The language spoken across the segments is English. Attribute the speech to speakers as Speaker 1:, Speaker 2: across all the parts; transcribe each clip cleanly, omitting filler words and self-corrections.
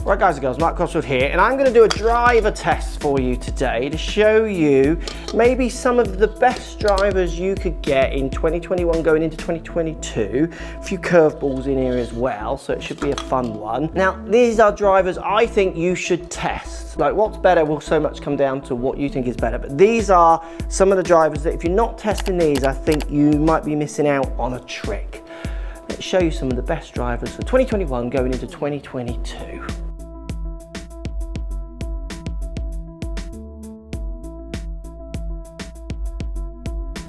Speaker 1: Right guys and girls, Mark Cosworth here, and I'm going to do a driver test for you today to show you maybe some of the best drivers you could get in 2021 going into 2022. A few curveballs in here as well, so it should be a fun one. Now, these are drivers I think you should test. Like, what's better will so much come down to what you think is better, but these are some of the drivers that if you're not testing these, I think you might be missing out on a trick. Let's show you some of the best drivers for 2021 going into 2022.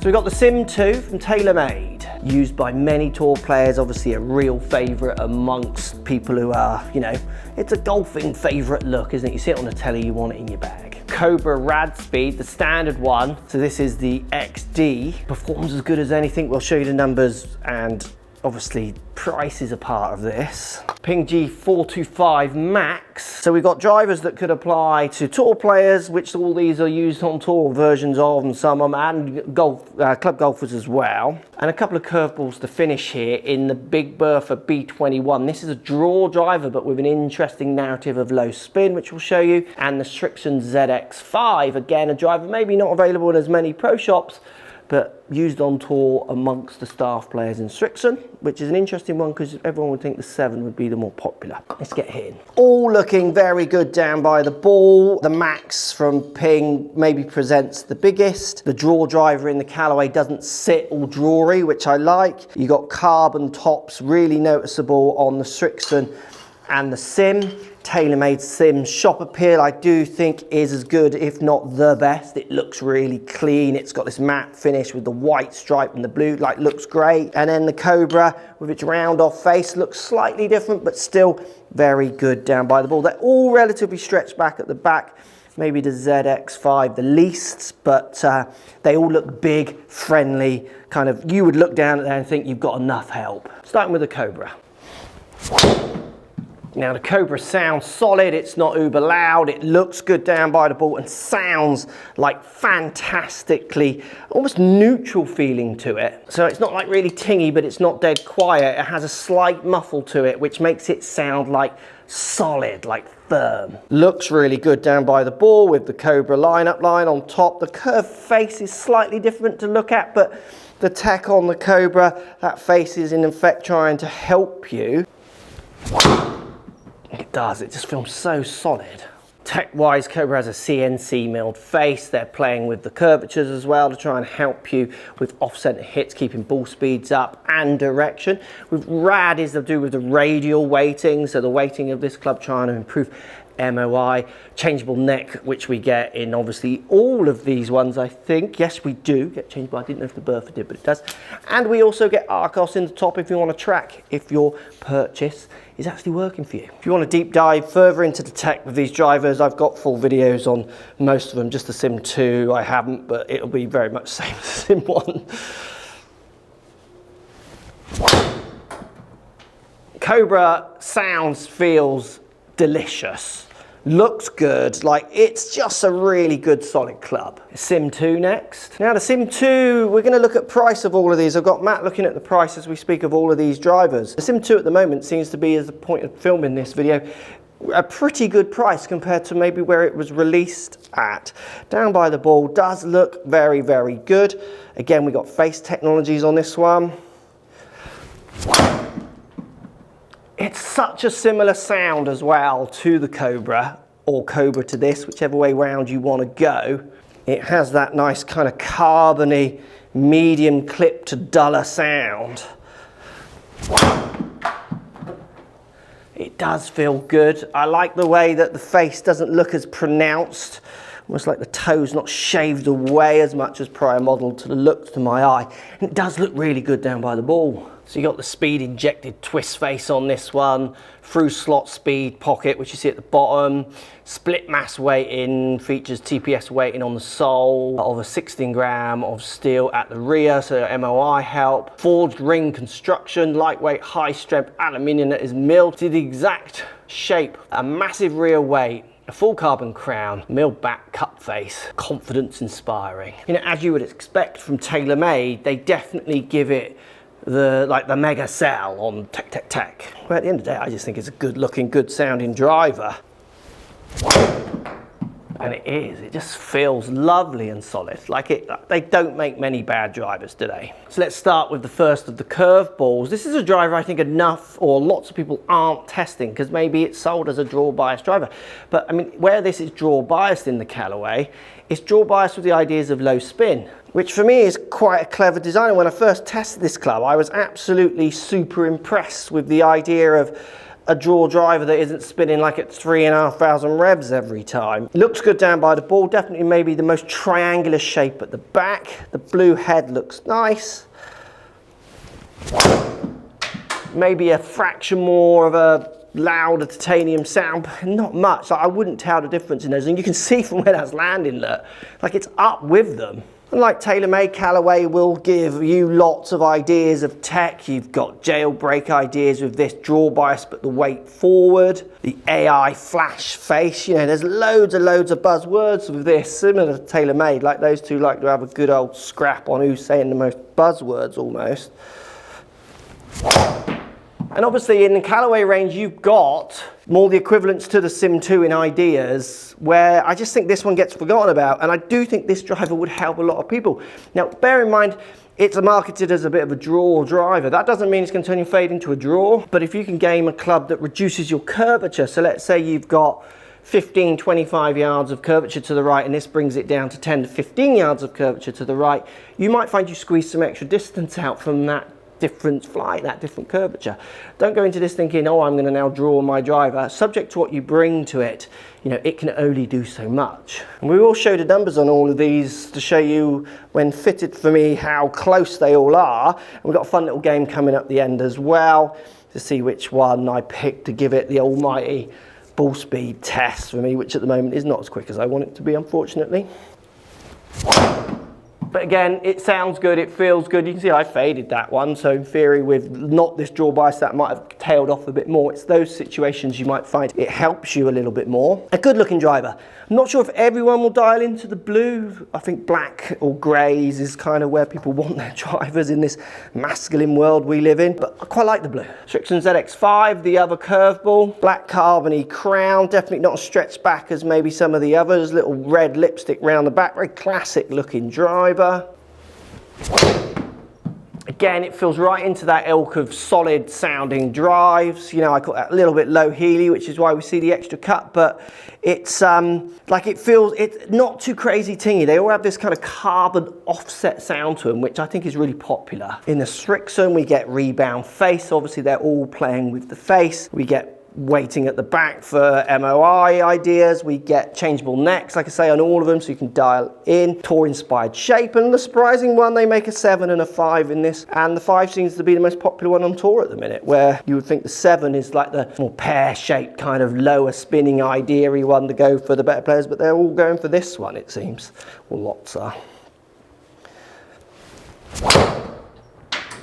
Speaker 1: So we've got the Sim2 from TaylorMade, used by many tour players, obviously a real favourite amongst people who are, you know, it's a golfing favourite look, isn't it? You see it on the telly, you want it in your bag. Cobra Radspeed, the standard one, so this is the XD, performs as good as anything. We'll show you the numbers and obviously price is a part of this. Ping G425 Max. So we've got drivers that could apply to tour players, which all these are used on tour versions of, and some of them, and golf, club golfers as well. And a couple of curveballs to finish here in the Big Bertha B21. This is a draw driver, but with an interesting narrative of low spin, which we'll show you. And the Srixon ZX5, again, a driver maybe not available in as many pro shops, but used on tour amongst the staff players in Srixon, which is an interesting one because everyone would think the 7 would be the more popular. Let's get in. All looking very good down by the ball. The Max from Ping maybe presents the biggest. The draw driver in the Callaway doesn't sit all drawery, which I like. You got carbon tops, really noticeable on the Srixon and the Sim. TaylorMade Sim shop appeal, I do think is as good, if not the best. It looks really clean. It's got this matte finish with the white stripe and the blue, like, looks great. And then the Cobra with its round off face looks slightly different, but still very good down by the ball. They're all relatively stretched back at the back. Maybe the ZX5 the least, but they all look big, friendly, kind of, you would look down at there and think you've got enough help. Starting with the Cobra. Now the Cobra sounds solid, it's not uber loud, it looks good down by the ball and sounds like fantastically, almost neutral feeling to it. So it's not like really tingy, but it's not dead quiet. It has a slight muffle to it, which makes it sound like solid, like firm. Looks really good down by the ball with the Cobra lineup line on top. The curved face is slightly different to look at, but the tech on the Cobra, that face is in effect trying to help you. It does, it just feels so solid. Tech-wise, Cobra has a CNC milled face. They're playing with the curvatures as well to try and help you with off-center hits, keeping ball speeds up and direction. With Rad is to do with the radial weighting, so the weighting of this club trying to improve MOI, changeable neck, which we get in obviously all of these ones, I think. Yes, we do get changeable. I didn't know if the Bertha did, but it does. And we also get Arcos in the top if you want to track if your purchase is actually working for you. If you want to deep dive further into the tech with these drivers, I've got full videos on most of them. Just the Sim2 I haven't, but it'll be very much the same as the Sim1. Cobra sounds, feels delicious. Looks good, like it's just a really good solid club. Sim2 next. Now the Sim2, we're going to look at price of all of these. I've got Matt looking at the price as we speak of all of these drivers. The Sim2 at the moment seems to be, as the point of filming this video, a pretty good price compared to maybe where it was released at. Down by the ball does look very, very good. Again, we got face technologies on this one. It's such a similar sound as well to the Cobra, or Cobra to this, whichever way round you want to go. It has that nice kind of carbony, medium clip to duller sound. It does feel good. I like the way that the face doesn't look as pronounced, almost like the toe's not shaved away as much as prior model to the look to my eye. And it does look really good down by the ball. So you got the speed injected twist face on this one, through slot speed pocket, which you see at the bottom, split mass weighting, features TPS weighting on the sole of a 16 gram of steel at the rear, so MOI help. Forged ring construction, lightweight, high strength aluminium that is milled to the exact shape. A massive rear weight, a full carbon crown, milled back cup face, confidence inspiring. You know, as you would expect from TaylorMade, they definitely give it the mega cell on Tech Tech Tech. Well, at the end of the day, I just think it's a good looking, good sounding driver. And it is, it just feels lovely and solid. They don't make many bad drivers, do they? So let's start with the first of the curveballs. This is a driver I think lots of people aren't testing because maybe it's sold as a draw bias driver. But I mean, where this is draw biased in the Callaway, it's draw biased with the ideas of low spin, which for me is quite a clever design. And when I first tested this club, I was absolutely super impressed with the idea of a draw driver that isn't spinning like at 3,500 revs every time. Looks good down by the ball, definitely maybe the most triangular shape at the back. The blue head looks nice. Maybe a fraction more of a louder titanium sound, but not much. I wouldn't tell the difference in those, and you can see from where that's landing, look, like it's up with them. And like TaylorMade, Callaway will give you lots of ideas of tech. You've got jailbreak ideas with this draw bias, but the weight forward, the AI flash face. You know, there's loads of buzzwords with this, similar to TaylorMade. Like those two like to have a good old scrap on who's saying the most buzzwords almost. And obviously in the Callaway range, you've got more the equivalents to the Sim2 in ideas, where I just think this one gets forgotten about. And I do think this driver would help a lot of people. Now, bear in mind, it's marketed as a bit of a draw driver. That doesn't mean it's going to turn your fade into a draw. But if you can game a club that reduces your curvature, so let's say you've got 15, 25 yards of curvature to the right, and this brings it down to 10 to 15 yards of curvature to the right, you might find you squeeze some extra distance out from that different flight, that different curvature. Don't go into this thinking, oh, I'm going to now draw my driver. Subject to what you bring to it, you know, it can only do so much. And we will show the numbers on all of these to show you, when fitted for me, how close they all are. And we've got a fun little game coming up the end as well to see which one I picked to give it the almighty ball speed test for me, which at the moment is not as quick as I want it to be, unfortunately. But again, it sounds good, it feels good. You can see I faded that one, so in theory with not this draw bias, that might have tailed off a bit more. It's those situations you might find it helps you a little bit more. A good looking driver. I'm not sure if everyone will dial into the blue. I think black or greys is kind of where people want their drivers in this masculine world we live in, but I quite like the blue. Srixon ZX5, the other curveball. Black carbony crown, definitely not as stretched back as maybe some of the others. Little red lipstick round the back, very classic looking driver. Again, it feels right into that ilk of solid sounding drives. You know, I got that little bit low heely, which is why we see the extra cut, but it's like it's not too crazy tingy. They all have this kind of carbon offset sound to them, which I think is really popular. In the Srixon, we get rebound face. Obviously, they're all playing with the face. We get weighting at the back for MOI ideas. We get changeable necks, like I say, on all of them, so you can dial in. Tour inspired shape, and the surprising one, they make a 7 and a 5 in this, and the 5 seems to be the most popular one on tour at the minute, where you would think the 7 is like the more pear-shaped kind of lower spinning idea-y one to go for the better players, but they're all going for this one, it seems. Well, lots are.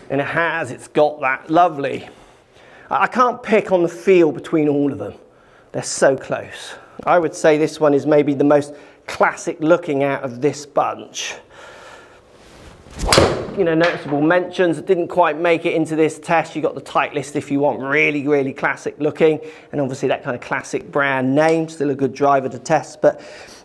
Speaker 1: And it's got that lovely, I can't pick on the feel between all of them. They're so close. I would say this one is maybe the most classic looking out of this bunch. You know, noticeable mentions that didn't quite make it into this test. You got the tight list if you want really, really classic looking, and obviously that kind of classic brand name. Still a good driver to test, but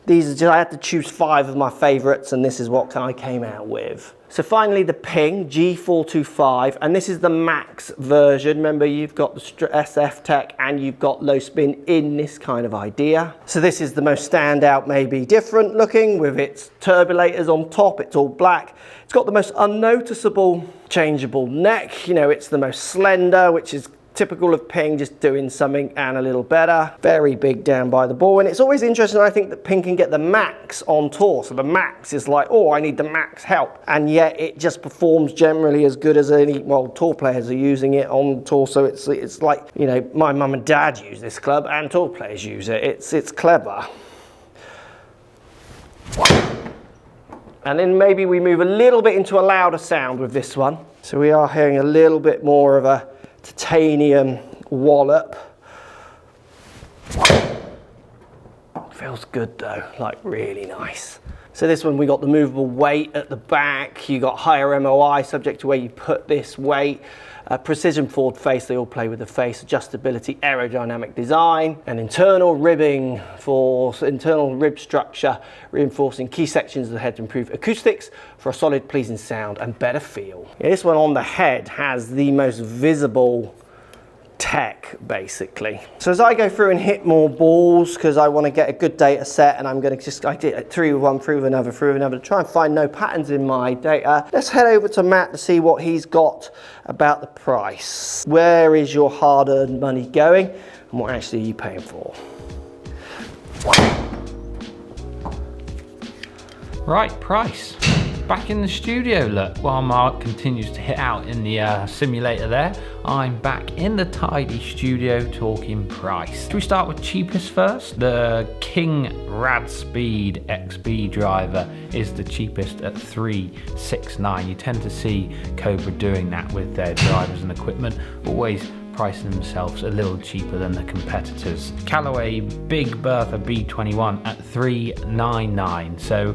Speaker 1: these are just, I had to choose 5 of my favorites, and this is what I came out with. So finally the Ping G425, and this is the Max version. Remember, you've got the SF tech and you've got low spin in this kind of idea. So this is the most standout, maybe different looking, with its turbulators on top. It's all black. It's got the most unnoticeable changeable neck. You know, it's the most slender, which is typical of Ping, just doing something and a little better. Very big down by the ball, and it's always interesting, I think, that Ping can get the Max on tour. So the Max is like, oh, I need the Max help, and yet it just performs generally as good as any, well, tour players are using it on tour. So it's like, you know, my mum and dad use this club and tour players use it. It's clever. And then maybe we move a little bit into a louder sound with this one. So we are hearing a little bit more of a titanium wallop. Feels good though, like really nice. So this one, we got the movable weight at the back. You got higher MOI, subject to where you put this weight. Precision forward face, they all play with the face, adjustability, aerodynamic design, and internal ribbing for internal rib structure, reinforcing key sections of the head to improve acoustics for a solid, pleasing sound and better feel. Yeah, this one on the head has the most visible tech, basically. So as I go through and hit more balls, because I want to get a good data set, and I'm going to just, I did it through one, through another, to try and find no patterns in my data. Let's head over to Matt to see what he's got about the price. Where is your hard-earned money going, and what actually are you paying for?
Speaker 2: Right, price. Back in the studio, look, while Mark continues to hit out in the simulator there, I'm back in the tidy studio talking price. Should we start with cheapest first? The King Radspeed XB driver is the cheapest at $369. You tend to see Cobra doing that with their drivers and equipment, always pricing themselves a little cheaper than the competitors. Callaway Big Bertha B21 at $399. So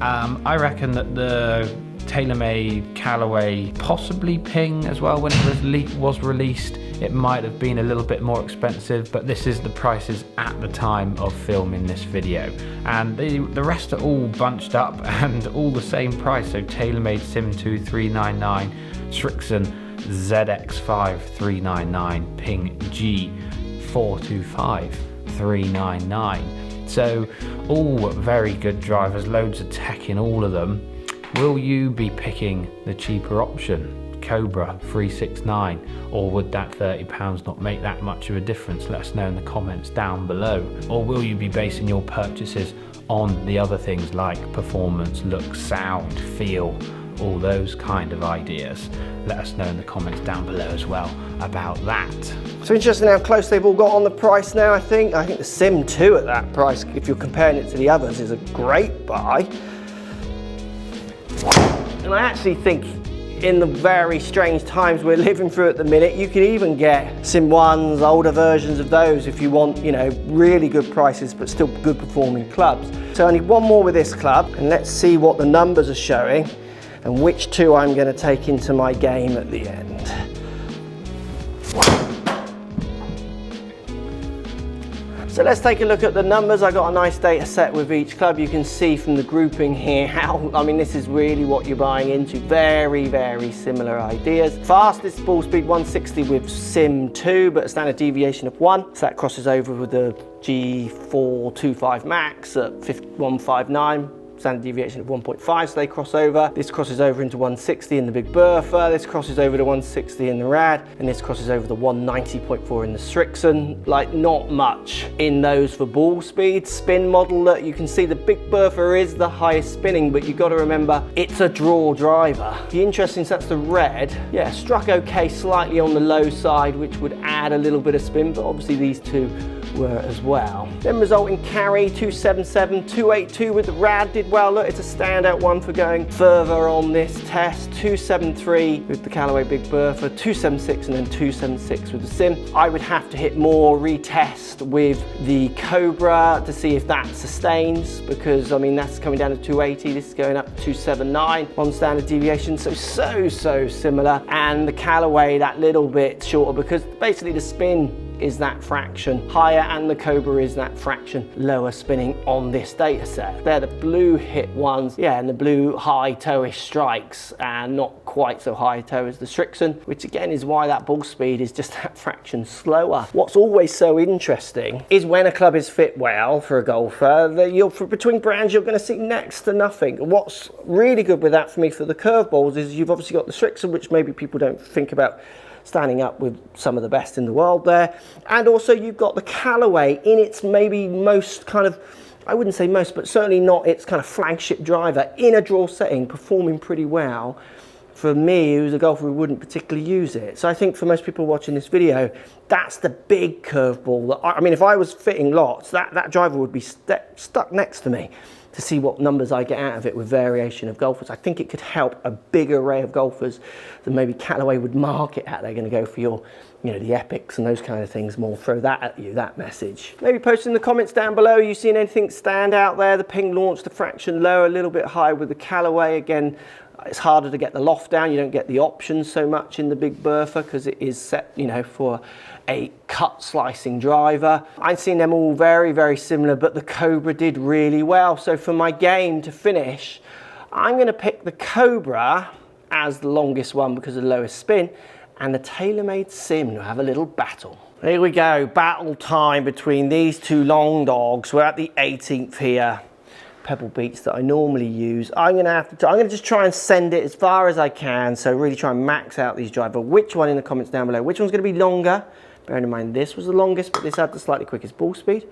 Speaker 2: I reckon that the TaylorMade Callaway, possibly Ping as well, when it was released, it might have been a little bit more expensive, but this is the prices at the time of filming this video. And the rest are all bunched up and all the same price. So TaylorMade Sim2 $399, Srixon ZX5 $399, Ping G425 $399. So all very good drivers, loads of tech in all of them. Will you be picking the cheaper option, Cobra $369, or would that £30 not make that much of a difference? Let us know in the comments down below. Or will you be basing your purchases on the other things like performance, look, sound, feel, all those kind of ideas? Let us know in the comments down below as well about that.
Speaker 1: So interesting how close they've all got on the price now, I think. I think the Sim2 at that price, if you're comparing it to the others, is a great buy. And I actually think in the very strange times we're living through at the minute, you could even get Sim1s, older versions of those if you want, you know, really good prices but still good performing clubs. So I need one more with this club, and let's see what the numbers are showing and which two I'm going to take into my game at the end. So let's take a look at the numbers. I got a nice data set with each club. You can see from the grouping here how, I mean, this is really what you're buying into. Very, very similar ideas. Fastest ball speed 160 with Sim2, but a standard deviation of 1. So that crosses over with the G425 Max at 159. Standard deviation of 1.5, so they cross over. This crosses over into 160 in the Big Bertha, this crosses over to 160 in the Rad, and this crosses over the 190.4 in the Srixon. Like, not much in those for ball speed. Spin model, look, you can see the Big Bertha is the highest spinning, but you've got to remember it's a draw driver. The interesting, so that's the Red. Yeah, struck okay, slightly on the low side, which would add a little bit of spin, but obviously these two were as well. Then resulting carry 277, 282 with the Rad did well. Look, it's a standout one for going further on this test. 273 with the Callaway Big Bertha, 276 and then 276 with the Sim. I would have to hit more retest with the Cobra to see if that sustains, because I mean that's coming down to 280, this is going up to 279 on standard deviation, so similar. And the Callaway that little bit shorter, because basically the spin is that fraction higher and the Cobra is that fraction lower spinning on this data set. They're the blue hit ones, yeah, and the blue high toe-ish strikes and not quite so high toe as the Srixon, which again is why that ball speed is just that fraction slower. What's always so interesting is when a club is fit well for a golfer, between brands you're going to see next to nothing. What's really good with that for me for the curveballs is you've obviously got the Srixon, which maybe people don't think about standing up with some of the best in the world there. And also you've got the Callaway in its maybe most kind of, I wouldn't say most, but certainly not its kind of flagship driver in a draw setting, performing pretty well. For me, who's a golfer who wouldn't particularly use it. So I think for most people watching this video, that's the big curveball. I mean, if I was fitting lots, that driver would be stuck next to me to see what numbers I get out of it with variation of golfers. I think it could help a big array of golfers than maybe Callaway would market at. They're going to go for your you know, the epics and those kind of things more, throw that at you, that message. Maybe post in the comments down below, you seen anything stand out there? The Ping launched a fraction lower, a little bit higher with the Callaway. Again, it's harder to get the loft down. You don't get the options so much in the Big Bertha because it is set, you know, for a cut slicing driver. I've seen them all very, very similar, but the Cobra did really well. So for my game to finish, I'm going to pick the Cobra as the longest one because of the lowest spin, and the TaylorMade Sim to have a little battle. Here we go, battle time between these two long dogs. We're at the 18th here. Pebble Beats that I normally use. I'm gonna just try and send it as far as I can, so really try and max out these drivers. Which one in the comments down below? Which one's gonna be longer? Bearing in mind this was the longest, but this had the slightly quickest ball speed.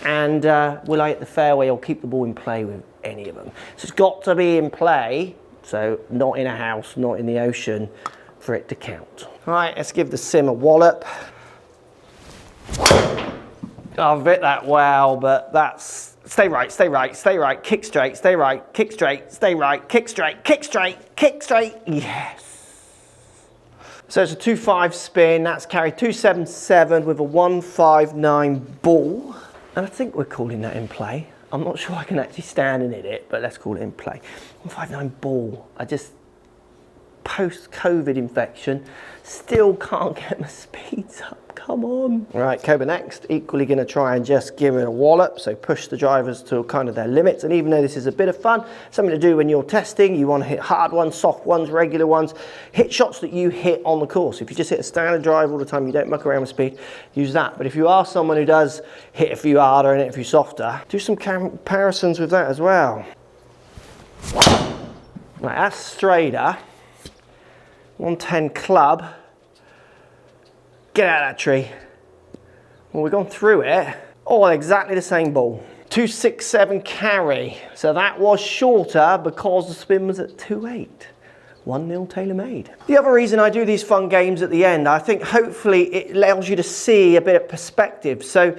Speaker 1: And will I hit the fairway or keep the ball in play with any of them? So it's got to be in play, so not in a house, not in the ocean, for it to count. All right, let's give the Sim a wallop. I've hit that well, but that's, stay right, stay right, stay right, kick straight, stay right, kick straight, stay right, kick straight, kick straight, kick straight, yes. So it's a 2.5 spin, that's carried 277 with a 159 ball. And I think we're calling that in play. I'm not sure I can actually stand and hit it, but let's call it in play. 159 ball, I just, post-COVID infection, still can't get my speeds up. Come on. All right, Cobra next. Equally going to try and just give it a wallop, so push the drivers to kind of their limits. And even though this is a bit of fun, something to do when you're testing, you want to hit hard ones, soft ones, regular ones, hit shots that you hit on the course. If you just hit a standard drive all the time, you don't muck around with speed, use that. But if you are someone who does hit a few harder and hit a few softer, do some comparisons with that as well. Right, that's straighter. 110 club. Get out of that tree. Well, we've gone through it. Oh, exactly the same ball. 267 carry. So that was shorter because the spin was at 2.8. 1-0 TaylorMade. The other reason I do these fun games at the end, I think hopefully it allows you to see a bit of perspective. So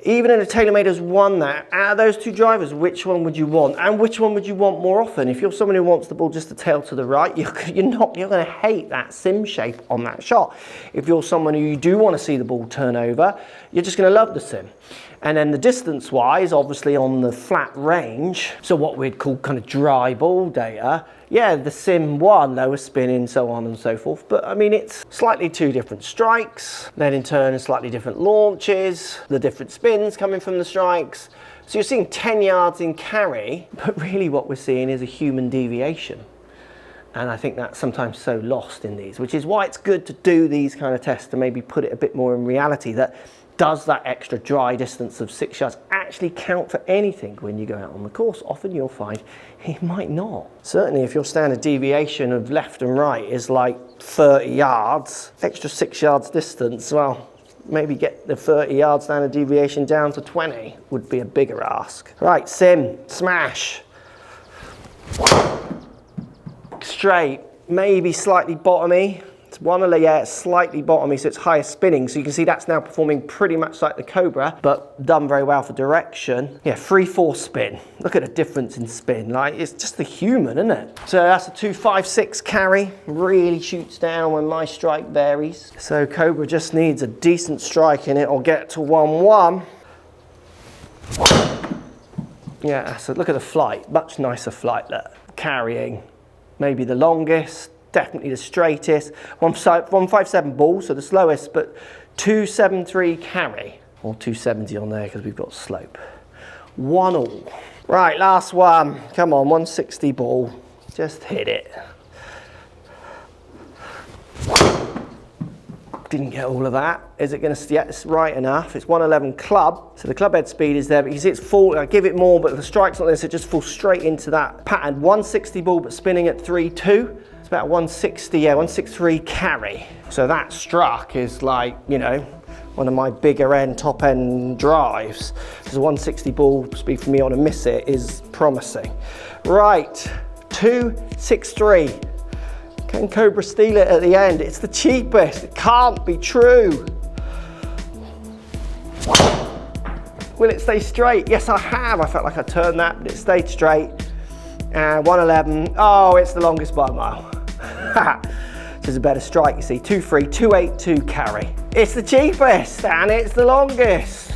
Speaker 1: even if the TaylorMade has won that, out of those two drivers, which one would you want? And which one would you want more often? If you're someone who wants the ball just to tail to the right, you're going to hate that Sim shape on that shot. If you're someone who you do want to see the ball turn over, you're just going to love the Sim. And then the distance-wise, obviously on the flat range, so what we'd call kind of dry ball data, yeah, the Sim won, lower spinning, so on and so forth. But I mean, it's slightly two different strikes, then in turn slightly different launches, the different spins coming from the strikes. So you're seeing 10 yards in carry, but really what we're seeing is a human deviation. And I think that's sometimes so lost in these, which is why it's good to do these kind of tests to maybe put it a bit more in reality, that does that extra dry distance of 6 yards actually count for anything when you go out on the course? Often you'll find it might not. Certainly if your standard deviation of left and right is like 30 yards, extra 6 yards distance, well, maybe get the 30 yards standard deviation down to 20 would be a bigger ask. Right, Sim, smash. Straight, maybe slightly bottomy. It's it's slightly bottomy, so it's higher spinning. So you can see that's now performing pretty much like the Cobra, but done very well for direction. Yeah, 3-4 spin. Look at the difference in spin. Like, it's just the human, isn't it? So that's a 256 carry. Really shoots down when my strike varies. So Cobra just needs a decent strike in it or get to 1-1. Yeah, so look at the flight. Much nicer flight, look. Carrying. Maybe the longest. Definitely the straightest. 157 ball, so the slowest, but 273 carry, or 270 on there because we've got slope. 1-all. Right, last one. Come on, 160 ball. Just hit it. Didn't get all of that. Is it going to? Yeah, it's right enough. It's 111 club, so the club head speed is there, but you see it's full. I give it more, but the strike's not there, so it just falls straight into that pattern. 160 ball, but spinning at 3.2. It's about 160, yeah, 163 carry. So that struck is like, you know, one of my bigger end, top end drives. Because 160 ball speed for me on a miss it is promising. Right, 263. Can Cobra steal it at the end? It's the cheapest. It can't be true. Will it stay straight? Yes, I have. I felt like I turned that, but it stayed straight. And 111. Oh, it's the longest by a mile. This is a better strike, you see, 2.3, 2.82 carry. It's the cheapest and it's the longest.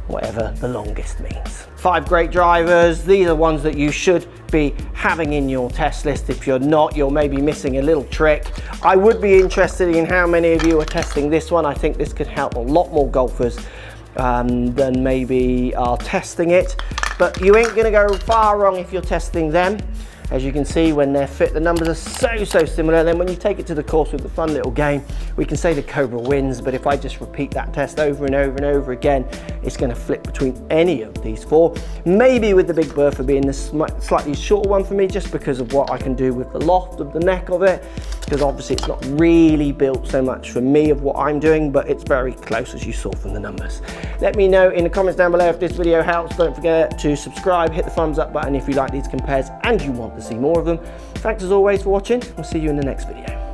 Speaker 1: Whatever the longest means. 5 great drivers. These are ones that you should be having in your test list. If you're not, you're maybe missing a little trick. I would be interested in how many of you are testing this one. I think this could help a lot more golfers than maybe are testing it. But you ain't gonna go far wrong if you're testing them. As you can see, when they're fit, the numbers are so similar. Then when you take it to the course with the fun little game, we can say the Cobra wins, but if I just repeat that test over and over and over again, it's gonna flip between any of these 4. Maybe with the Big Bertha being the slightly shorter one for me, just because of what I can do with the loft of the neck of it, because obviously it's not really built so much for me of what I'm doing, but it's very close as you saw from the numbers. Let me know in the comments down below if this video helps. Don't forget to subscribe, hit the thumbs up button if you like these compares and you want to see more of them. Thanks as always for watching. We'll see you in the next video.